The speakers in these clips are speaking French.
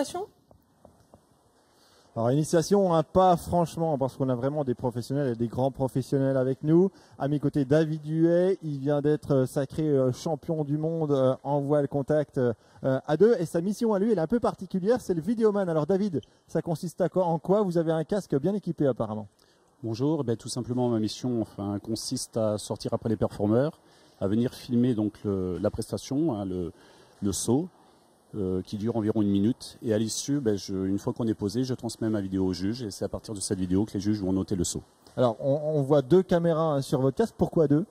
initiation? Alors, initiation, hein, pas franchement, parce qu'on a vraiment des professionnels et des grands professionnels avec nous. À mes côtés, David Huet, il vient d'être sacré champion du monde en voile contact à deux. Et sa mission à lui, elle est un peu particulière, c'est le vidéoman. Alors David, ça consiste à quoi, en quoi? Vous avez un casque bien équipé apparemment. Bonjour, tout simplement ma mission consiste à sortir après les performeurs, à venir filmer donc la prestation, hein, le saut. Qui dure environ 1 minute. Et à l'issue, une fois qu'on est posé, je transmets ma vidéo au juge et c'est à partir de cette vidéo que les juges vont noter le saut. Alors, on voit 2 caméras sur votre casque. Pourquoi 2?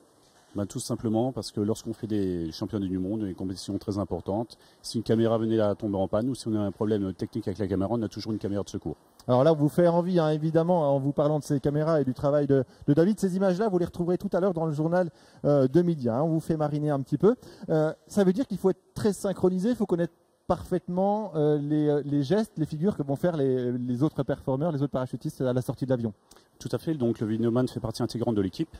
Tout simplement parce que lorsqu'on fait des championnats du monde, des compétitions très importantes, si une caméra venait à tomber en panne ou si on a un problème technique avec la caméra, on a toujours une caméra de secours. Alors là, vous fait envie, hein, évidemment, en vous parlant de ces caméras et du travail de David. Ces images-là, vous les retrouverez tout à l'heure dans le journal de midi. Hein. On vous fait mariner un petit peu. Ça veut dire qu'il faut être très synchronisé, il faut connaître parfaitement les gestes, les figures que vont faire les autres performeurs, les autres parachutistes à la sortie de l'avion. Tout à fait, donc le vidéoman fait partie intégrante de l'équipe.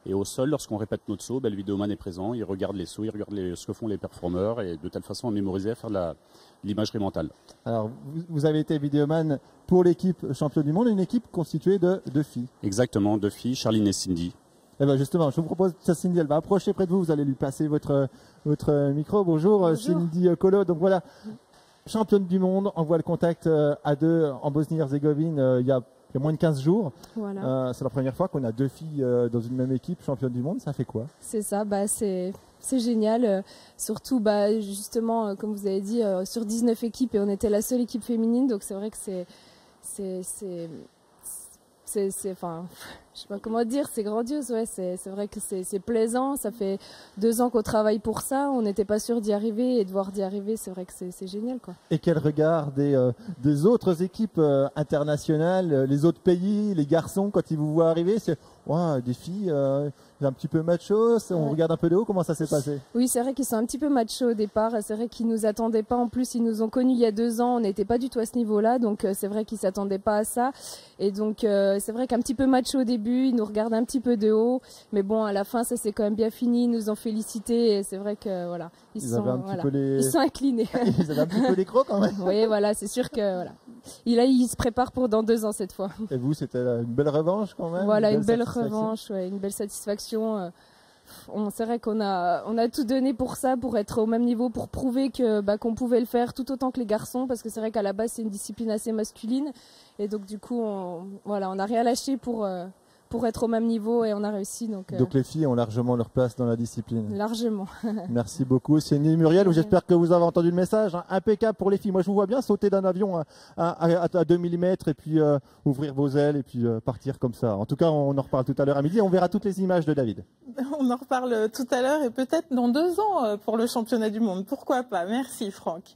Et au sol, lorsqu'on répète notre saut, le vidéoman est présent, il regarde les sauts, il regarde ce que font les performeurs et de telle façon à mémoriser, à faire de l'imagerie mentale. Alors, vous avez été vidéoman pour l'équipe championne du monde, une équipe constituée de 2 filles. Exactement, 2 filles, Charline et Cindy. Eh ben justement, je vous propose, Cindy, elle va approcher près de vous, vous allez lui passer votre micro. Bonjour. Cindy Kolo. Donc voilà, championne du monde en voile contact à 2 en Bosnie-Herzégovine il y a moins de 15 jours. Voilà. C'est la première fois qu'on a 2 filles dans une même équipe championne du monde. Ça fait quoi? C'est ça, c'est génial. Surtout, justement, comme vous avez dit, sur 19 équipes et on était la seule équipe féminine. Donc c'est vrai que enfin, je sais pas comment dire, c'est grandiose, ouais, c'est vrai que c'est plaisant, ça fait 2 ans qu'on travaille pour ça, on n'était pas sûr d'y arriver et de voir d'y arriver, c'est vrai que c'est génial, quoi. Et quel regard des autres équipes internationales, les autres pays, les garçons, quand ils vous voient arriver, c'est wow, des filles un petit peu macho, on regarde un peu de haut, comment ça s'est passé? Oui, c'est vrai qu'ils sont un petit peu macho au départ, c'est vrai qu'ils nous attendaient pas, en plus ils nous ont connus il y a 2 ans, on n'était pas du tout à ce niveau-là, donc c'est vrai qu'ils s'attendaient pas à ça, et donc c'est vrai qu'un petit peu macho au début, ils nous regardent un petit peu de haut, mais bon, à la fin ça s'est quand même bien fini, ils nous ont félicité, et c'est vrai que voilà, ils sont inclinés. Ils avaient un petit peu les crocs quand même. Oui, voilà, c'est sûr que voilà. Et là, ils se préparent pour dans 2 ans cette fois. Et vous, c'était une belle revanche quand même? Voilà, une belle revanche, ouais, une belle satisfaction. C'est vrai qu'on a tout donné pour ça, pour être au même niveau, pour prouver qu'on pouvait le faire tout autant que les garçons, parce que c'est vrai qu'à la base c'est une discipline assez masculine, et donc du coup on n'a rien lâché pour être au même niveau et on a réussi. Donc les filles ont largement leur place dans la discipline. Largement. Merci beaucoup, Cindy Muriel. J'espère que vous avez entendu le message. Hein. Impeccable pour les filles. Moi, je vous vois bien sauter d'un avion à 2000 mètres et puis ouvrir vos ailes et puis partir comme ça. En tout cas, on en reparle tout à l'heure à midi. On verra toutes les images de David. On en reparle tout à l'heure et peut-être dans 2 ans pour le championnat du monde. Pourquoi pas? Merci, Franck.